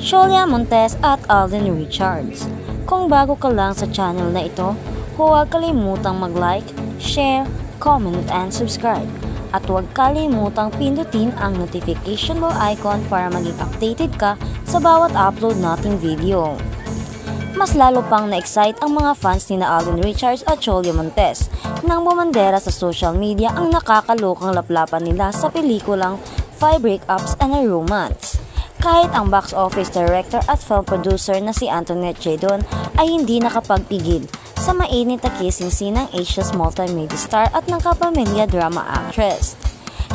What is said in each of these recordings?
Julia Montes at Alden Richards. Kung bago ka lang sa channel na ito, huwag kalimutang mag-like, share, comment, and subscribe. At huwag kalimutang pindutin ang notification bell icon para maging updated ka sa bawat upload nating video. Mas lalo pang na-excite ang mga fans ni Alden Richards at Julia Montes nang bumandera sa social media ang nakakalokang laplapan nila sa pelikulang 5 Breakups and a Romance. Kahit ang box office director at film producer na si Antoinette Jadon ay hindi nakapagpigil sa mainit na kissing scene ng Asia's multimedia star at ng kapamilya drama actress.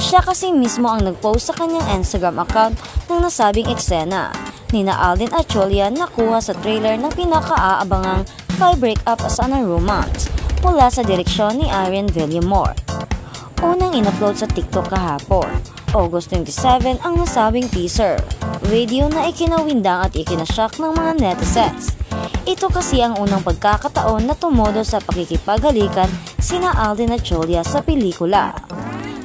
Siya kasi mismo ang nag-post sa kanyang Instagram account ng nasabing eksena. Nina Alden at Julia nakuha sa trailer ng pinaka-aabangang 5 Breakups and a Romance mula sa direksyon ni Irene Villamor. Unang in-upload sa TikTok kahapon, August 27 ang nasabing teaser video na ikinawindang at ikinashock ng mga netizens. Ito kasi ang unang pagkakataon na tumodo sa pakikipaghalikan sina Alden at Julia sa pelikula.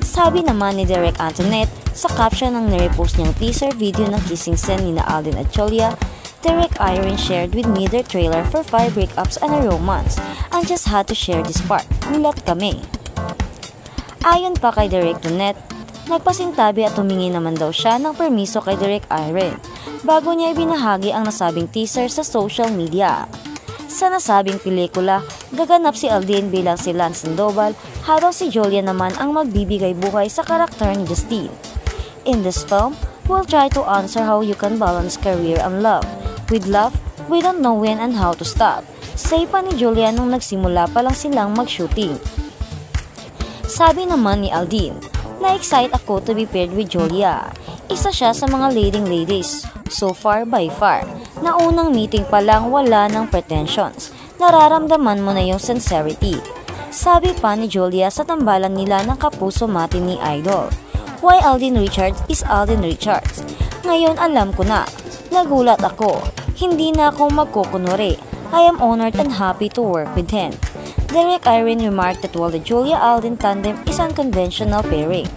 Sabi naman ni Direk Antoinette sa caption ng nirepost niyang teaser video ng kissing scene ni Alden at Julia, Direk Irene shared with me their trailer for 5 Breakups and a Romance and just had to share this part. Gulat kami. Ayon pa kay Direk Antoinette, nagpasintabi at humingi naman daw siya ng permiso kay Direk Irene bago niya ibinahagi ang nasabing teaser sa social media. Sa nasabing pelikula, gaganap si Alden bilang si Lance Sandoval habang si Julia naman ang magbibigay buhay sa karakter ni Justine. In this film, we'll try to answer how you can balance career and love. With love, we don't know when and how to stop. Say pa ni Julia nung nagsimula pa lang silang mag-shooting. Sabi naman ni Alden, na-excite ako to be paired with Julia. Isa siya sa mga leading ladies, so far by far, na unang meeting pa lang wala ng pretensions. Nararamdaman mo na yung sincerity. Sabi pa ni Julia sa tambalan nila ng kapuso mati ni Idol. Why Alden Richards is Alden Richards? Ngayon alam ko na. Nagulat ako. Hindi na ako magkukunwari. I am honored and happy to work with him. Direk Irene remarked that while the Julia-Alden tandem is unconventional pairing,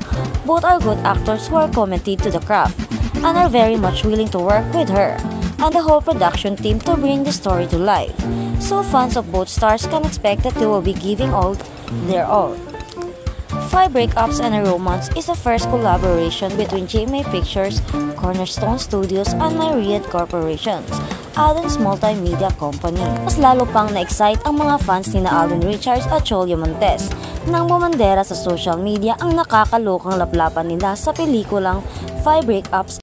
both are good actors who are committed to the craft and are very much willing to work with her and the whole production team to bring the story to life. So fans of both stars can expect that they will be giving all their all. 5 Breakups and a Romance is the first collaboration between GMA Pictures, Cornerstone Studios, and Myriad Corporations, Alden's multimedia company. Mas lalo pang na-excite ang mga fans ni Alden Richards at Julia Montes nang bumandera sa social media ang nakakalokang laplapan nila sa pelikulang 5 Breakups